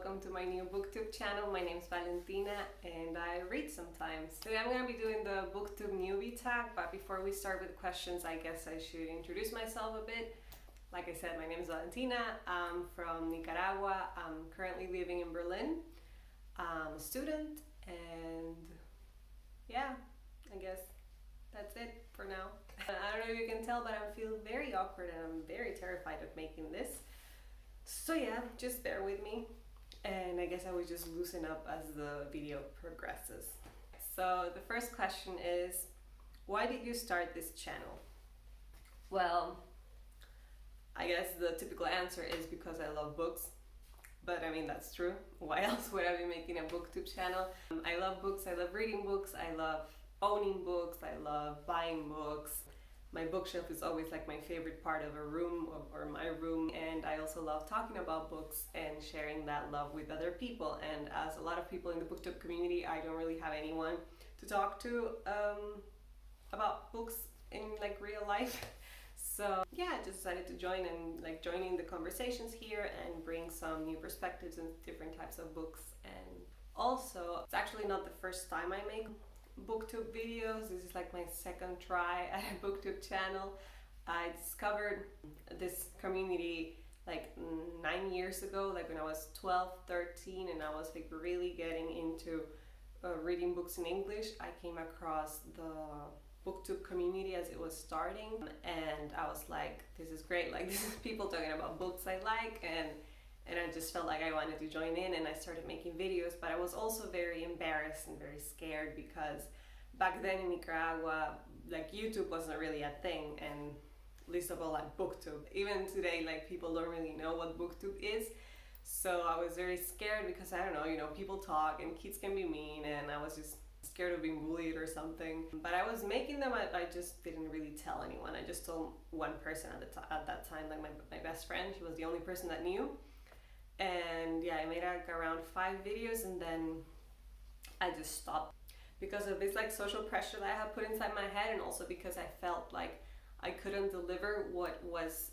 welcome to my new booktube channel. My name is Valentina and I read sometimes. Today I'm going to be doing the Booktube Newbie tag, but before we start with the questions, I guess I should introduce myself a bit. Like I said, my name is Valentina. I'm from Nicaragua. I'm currently living in Berlin. I'm a student and yeah, I guess that's it for now. I don't know if you can tell, but I feel very awkward and I'm very terrified of making this. So yeah, just bear with me, and I guess I will just loosen up as the video progresses. So the first question is, why did you start this channel? Well, I guess the typical answer is because I love books, but I mean that's true. Why else would I be making a booktube channel? I love books, I love reading books, I love owning books, I love buying books. My bookshelf is always like my favorite part of a room or my room, and I also love talking about books and sharing that love with other people. And as a lot of people in the booktube community, I don't really have anyone to talk to about books in like real life. So yeah, I just decided to join and like joining the conversations here and bring some new perspectives and different types of books. And also, it's actually not the first time I make booktube videos. This is like my second try at a booktube channel. I discovered this community like 9 years ago, like when I was 12, 13, and I was like really getting into reading books in English. I came across the booktube community as it was starting, and I was like, this is great, like this is people talking about books I like, and I just felt like I wanted to join in, and I started making videos. But I was also very embarrassed and very scared because back then in Nicaragua, like YouTube wasn't really a thing, and least of all like booktube. Even today, like people don't really know what booktube is. So I was very scared because I don't know, you know, people talk and kids can be mean, and I was just scared of being bullied or something. But I was making them, I just didn't really tell anyone. I just told one person at that time, like my best friend. She was the only person that knew. And yeah, I made like around 5 videos, and then I just stopped because of this like social pressure that I had put inside my head, and also because I felt like I couldn't deliver what was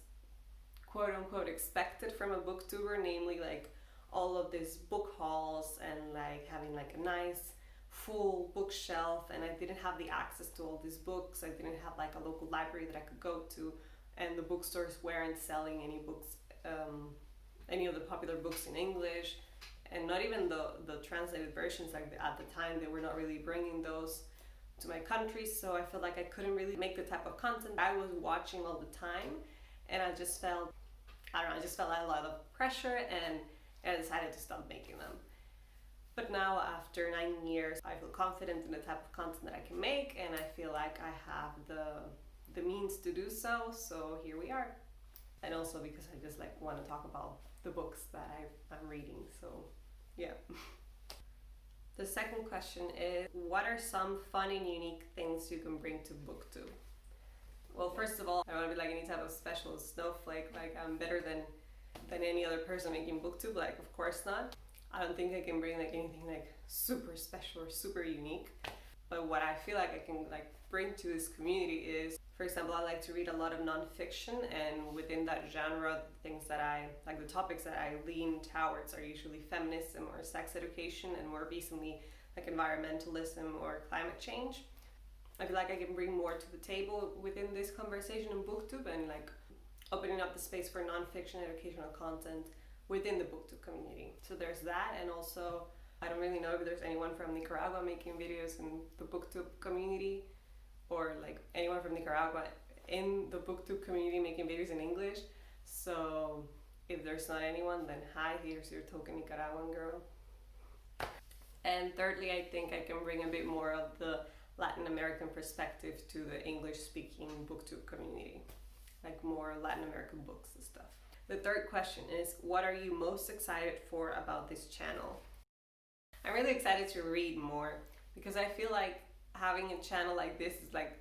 quote unquote expected from a booktuber, namely like all of these book hauls and like having like a nice full bookshelf. And I didn't have the access to all these books. I didn't have like a local library that I could go to, and the bookstores weren't selling any books, any of the popular books in English, and not even the translated versions. Like at the time, they were not really bringing those to my country, so I felt like I couldn't really make the type of content I was watching all the time, and I just felt, I don't know, I just felt a lot of pressure, and I decided to stop making them. But now, after 9 years, I feel confident in the type of content that I can make, and I feel like I have the means to do so, so here we are. And also because I just like want to talk about the books that I'm reading, so yeah. The second question is, what are some fun and unique things you can bring to booktube? Well, first of all, I don't want to be like any type of special snowflake, like I'm better than any other person making booktube, like of course not. I don't think I can bring like anything like super special or super unique. But what I feel like I can like bring to this community is, for example, I like to read a lot of nonfiction, and within that genre, things that I like, the topics that I lean towards are usually feminism or sex education, and more recently like environmentalism or climate change. I feel like I can bring more to the table within this conversation in booktube, and like opening up the space for nonfiction educational content within the booktube community. So there's that, and also I don't really know if there's anyone from Nicaragua making videos in the booktube community, or like anyone from Nicaragua in the booktube community making videos in English. So if there's not anyone, then hi, here's your token Nicaraguan girl. And thirdly, I think I can bring a bit more of the Latin American perspective to the English speaking booktube community, like more Latin American books and stuff. The third question is, what are you most excited for about this channel? I'm really excited to read more, because I feel like having a channel like this is like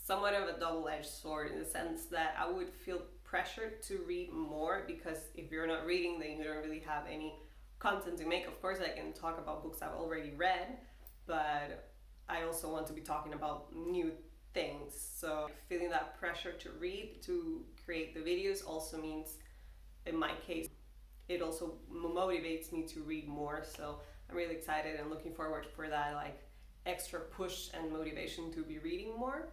somewhat of a double-edged sword, in the sense that I would feel pressured to read more, because if you're not reading, then you don't really have any content to make. Of course, I can talk about books I've already read, but I also want to be talking about new things. So feeling that pressure to read, to create the videos, also means, in my case, it also motivates me to read more. So I'm really excited and looking forward for that like extra push and motivation to be reading more.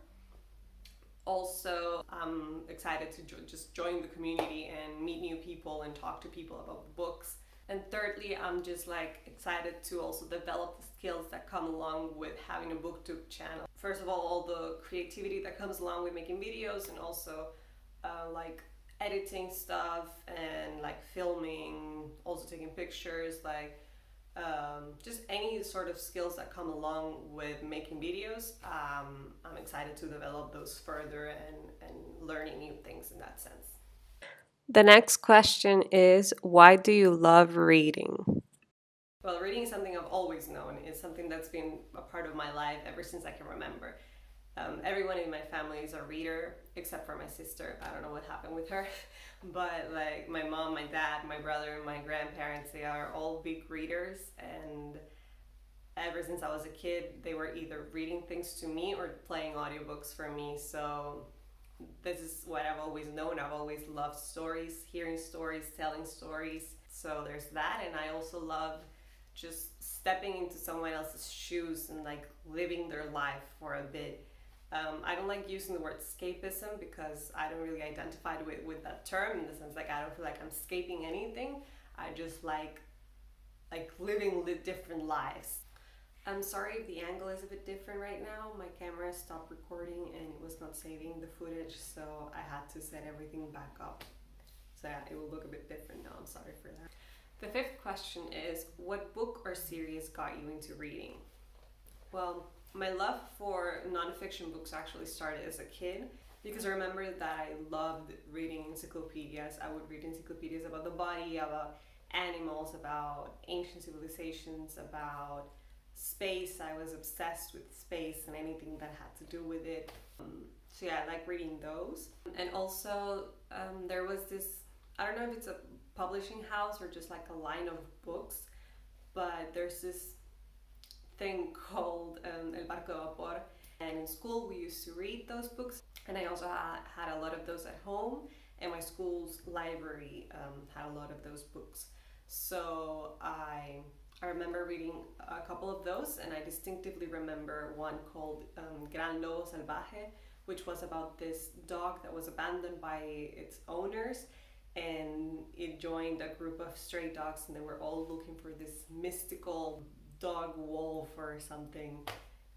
Also, I'm excited to just join the community and meet new people and talk to people about books. And thirdly, I'm just like excited to also develop the skills that come along with having a booktube channel. First of all the creativity that comes along with making videos, and also like editing stuff and like filming, also taking pictures, like just any sort of skills that come along with making videos. I'm excited to develop those further and learning new things in that sense. The next question is, why do you love reading? Well, reading is something I've always known. It's something that's been a part of my life ever since I can remember. Everyone in my family is a reader, except for my sister. I don't know what happened with her. But like my mom, my dad, my brother, and my grandparents, they are all big readers. And ever since I was a kid, they were either reading things to me or playing audiobooks for me. So this is what I've always known. I've always loved stories, hearing stories, telling stories. So there's that. And I also love just stepping into someone else's shoes and like living their life for a bit. I don't like using the word escapism because I don't really identify with that term, in the sense like I don't feel like I'm escaping anything. I just like living different lives. I'm sorry if the angle is a bit different right now. My camera stopped recording and it was not saving the footage, so I had to set everything back up. So yeah, it will look a bit different now. I'm sorry for that. The fifth question is, what book or series got you into reading? Well, my love for nonfiction books actually started as a kid, because I remember that I loved reading encyclopedias. I would read encyclopedias about the body, about animals, about ancient civilizations, about space. I was obsessed with space and anything that had to do with it. So yeah, I like reading those. And also there was this, I don't know if it's a publishing house or just like a line of books, but there's this thing called El Barco de Vapor, and in school we used to read those books, and I also had a lot of those at home, and my school's library had a lot of those books. So I remember reading a couple of those, and I distinctively remember one called Gran, Lobo, Salvaje, which was about this dog that was abandoned by its owners, and it joined a group of stray dogs, and they were all looking for this mystical dog wolf or something,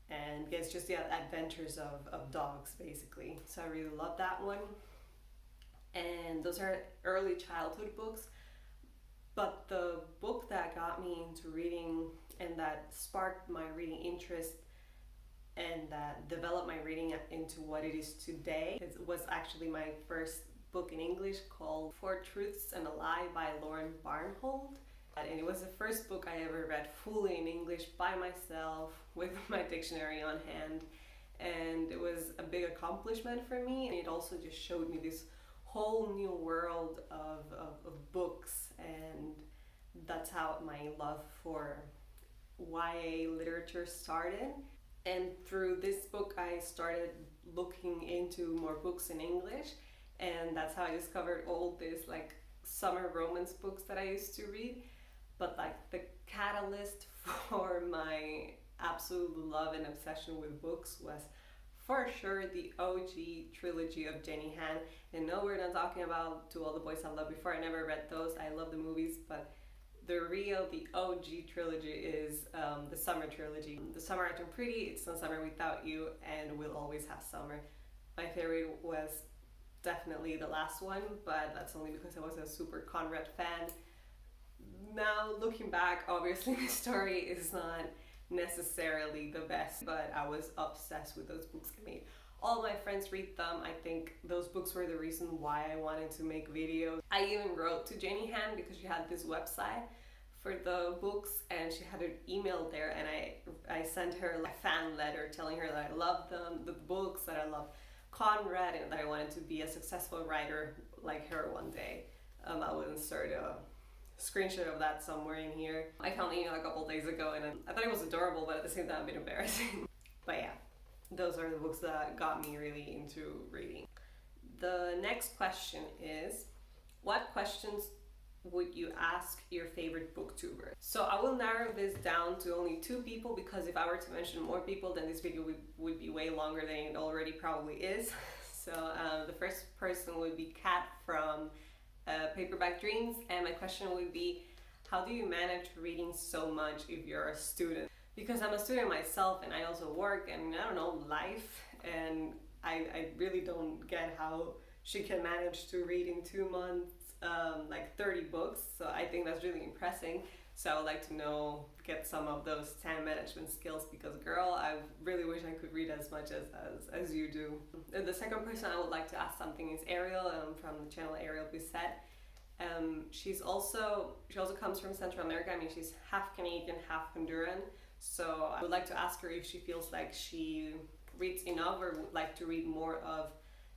and it's just the adventures of dogs basically. So I really love that one. And those are early childhood books. But the book that got me into reading and that sparked my reading interest and that developed my reading into what it is today, it was actually my first book in English, called Four Truths and a Lie by Barnholdt. And it was the first book I ever read fully in English by myself with my dictionary on hand. And it was a big accomplishment for me. And it also just showed me this whole new world of books. And that's how my love for YA literature started. And through this book, I started looking into more books in English. And that's how I discovered all these like summer romance books that I used to read. But like the catalyst for my absolute love and obsession with books was for sure the OG trilogy of Jenny Han. And no, we're not talking about To All the Boys I Loved Before. I never read those. I love the movies, but the OG trilogy is the summer trilogy. The Summer After Pretty, It's No Summer Without You, and We'll Always Have Summer. My favorite was definitely the last one, but that's only because I was a super Conrad fan. Now looking back, obviously the story is not necessarily the best, but I was obsessed with those books. I made all my friends read them. I think those books were the reason why I wanted to make videos. I even wrote to Jenny Han because she had this website for the books and she had an email there, and I sent her a fan letter telling her that I loved them, the books, that I loved Conrad, and that I wanted to be a successful writer like her one day. I will insert a screenshot of that somewhere in here. I found the email a couple days ago and I thought it was adorable, but at the same time a bit embarrassing. But yeah, those are the books that got me really into reading. The next question is, what questions would you ask your favorite booktuber? So I will narrow this down to only 2 people, because if I were to mention more people, then this video would be way longer than it already probably is. So the first person would be Kat from Paperback Dreams, and my question would be, how do you manage reading so much if you're a student? Because I'm a student myself, and I also work, and I don't know, life, and I really don't get how she can manage to read in 2 months like 30 books. So I think that's really impressive. So I would like to know, get some of those time management skills, because girl, I really wish I could read as much as you do. And the second person I would like to ask something is Ariel, from the channel Ariel Bisset. She also comes from Central America. I mean, she's half Canadian, half Honduran. So I would like to ask her if she feels like she reads enough, or would like to read more of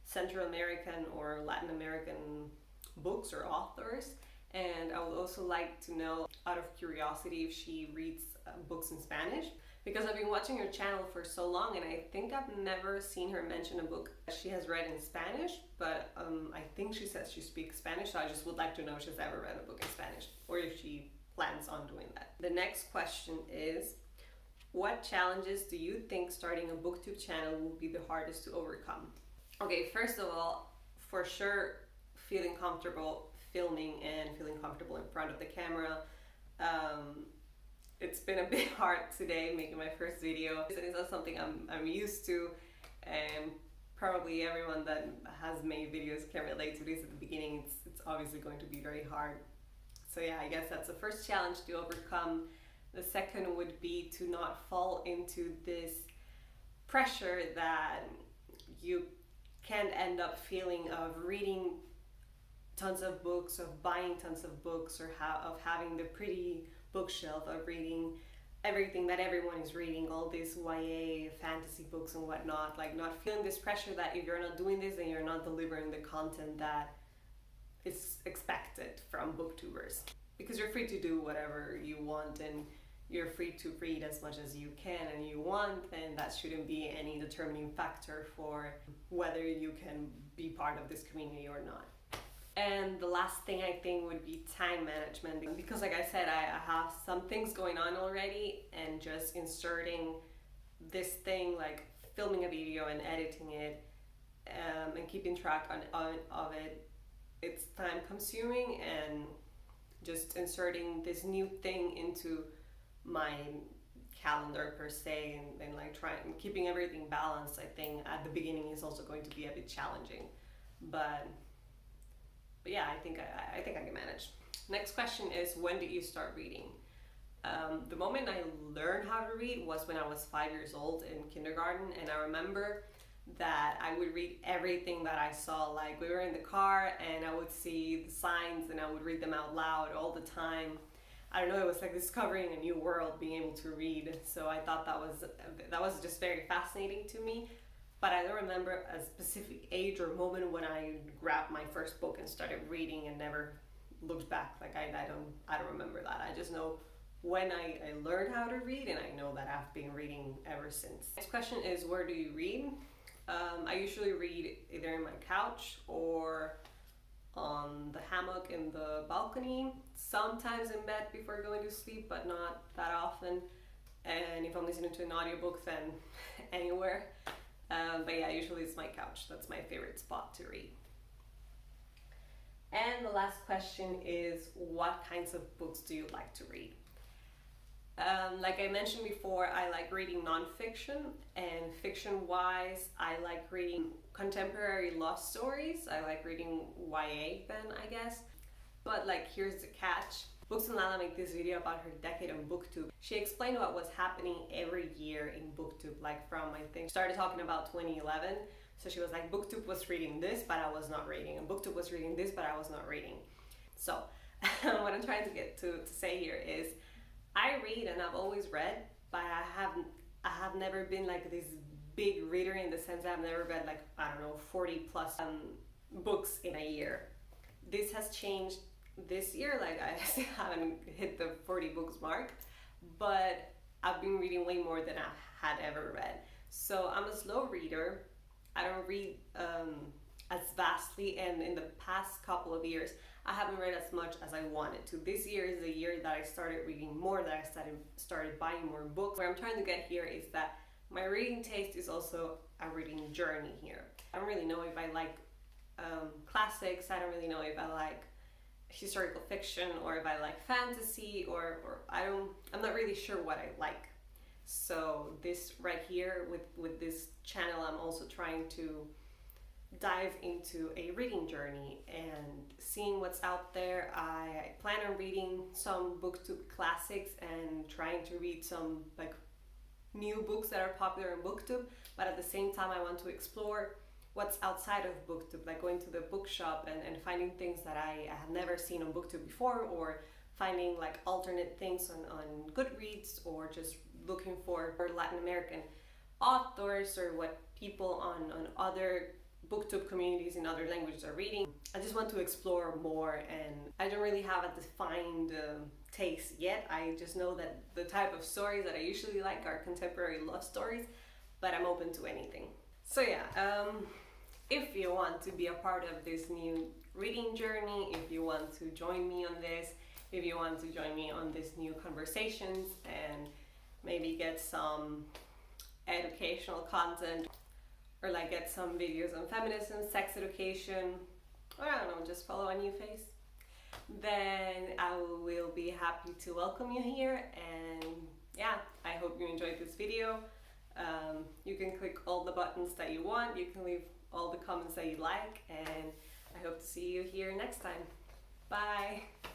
Central American or Latin American books or authors. And I would also like to know, out of curiosity, if she reads books in Spanish, because I've been watching her channel for so long, and I think I've never seen her mention a book that she has read in Spanish, but I think she says she speaks Spanish, so I just would like to know if she's ever read a book in Spanish, or if she plans on doing that. The next question is, what challenges do you think starting a booktube channel will be the hardest to overcome? Okay, first of all, for sure, feeling comfortable filming and feeling comfortable in front of the camera. It's been a bit hard today making my first video. It's not something I'm used to, and probably everyone that has made videos can relate to this. At the beginning, it's obviously going to be very hard. So yeah, I guess that's the first challenge to overcome. The second would be to not fall into this pressure that you can end up feeling of reading tons of books, of buying tons of books, or of having the pretty bookshelf, of reading everything that everyone is reading, all these YA fantasy books and whatnot. Like, not feeling this pressure that if you're not doing this, then you're not delivering the content that is expected from booktubers. Because you're free to do whatever you want, and you're free to read as much as you can and you want, and that shouldn't be any determining factor for whether you can be part of this community or not. And the last thing I think would be time management, because like I said, I have some things going on already, and just inserting this thing, like filming a video and editing it, and keeping track of it, it's time consuming, and just inserting this new thing into my calendar per se, and like keeping everything balanced, I think at the beginning is also going to be a bit challenging, but yeah, I think I can manage. Next question is, when did you start reading? The moment I learned how to read was when I was 5 years old in kindergarten, and I remember that I would read everything that I saw. Like, we were in the car and I would see the signs and I would read them out loud all the time. I don't know, it was like discovering a new world, being able to read. So I thought that was just very fascinating to me. But I don't remember a specific age or moment when I grabbed my first book and started reading and never looked back. Like, I don't remember that. I just know when I learned how to read, and I know that I've been reading ever since. Next question is, where do you read? I usually read either in my couch or on the hammock in the balcony, sometimes in bed before going to sleep, but not that often. And if I'm listening to an audiobook, then anywhere. But yeah, usually it's my couch. That's my favorite spot to read. And the last question is, what kinds of books do you like to read? Like I mentioned before, I like reading nonfiction, and fiction-wise, I like reading contemporary love stories. I like reading YA then, I guess. But like, here's the catch. Books and Lala make this video about her decade on Booktube. She explained what was happening every year in Booktube, like from, I think, started talking about 2011. So she was like, Booktube was reading this, but I was not reading. And Booktube was reading this, but I was not reading. So what I'm trying to get to say here is, I read and I've always read, but I have never been like this big reader, in the sense that I've never read like, I don't know, 40 plus books in a year. This has changed this year. Like, I still haven't hit the 40 books mark, but I've been reading way more than I had ever read. So I'm a slow reader. I don't read as vastly, and in the past couple of years I haven't read as much as I wanted to. This year is the year that I started reading more, that I started buying more books. Where I'm trying to get here is that my reading taste is also a reading journey here. I don't really know if I like classics, I don't really know if I like historical fiction, or if I like fantasy, or I'm not really sure what I like. So this right here, with this channel, I'm also trying to dive into a reading journey and seeing what's out there. I plan on reading some booktube classics and trying to read some like new books that are popular in booktube, but at the same time I want to explore what's outside of booktube, like going to the bookshop and finding things that I have never seen on booktube before, or finding like alternate things on Goodreads, or just looking for Latin American authors, or what people on other booktube communities in other languages are reading. I just want to explore more, and I don't really have a defined taste yet. I just know that the type of stories that I usually like are contemporary love stories, but I'm open to anything. So yeah, if you want to be a part of this new reading journey, if you want to join me on this, if you want to join me on these new conversations and maybe get some educational content, or like get some videos on feminism, sex education, or I don't know, just follow a new face, then I will be happy to welcome you here. And yeah, I hope you enjoyed this video. You can click all the buttons that you want, you can leave all the comments that you like, and I hope to see you here next time. Bye!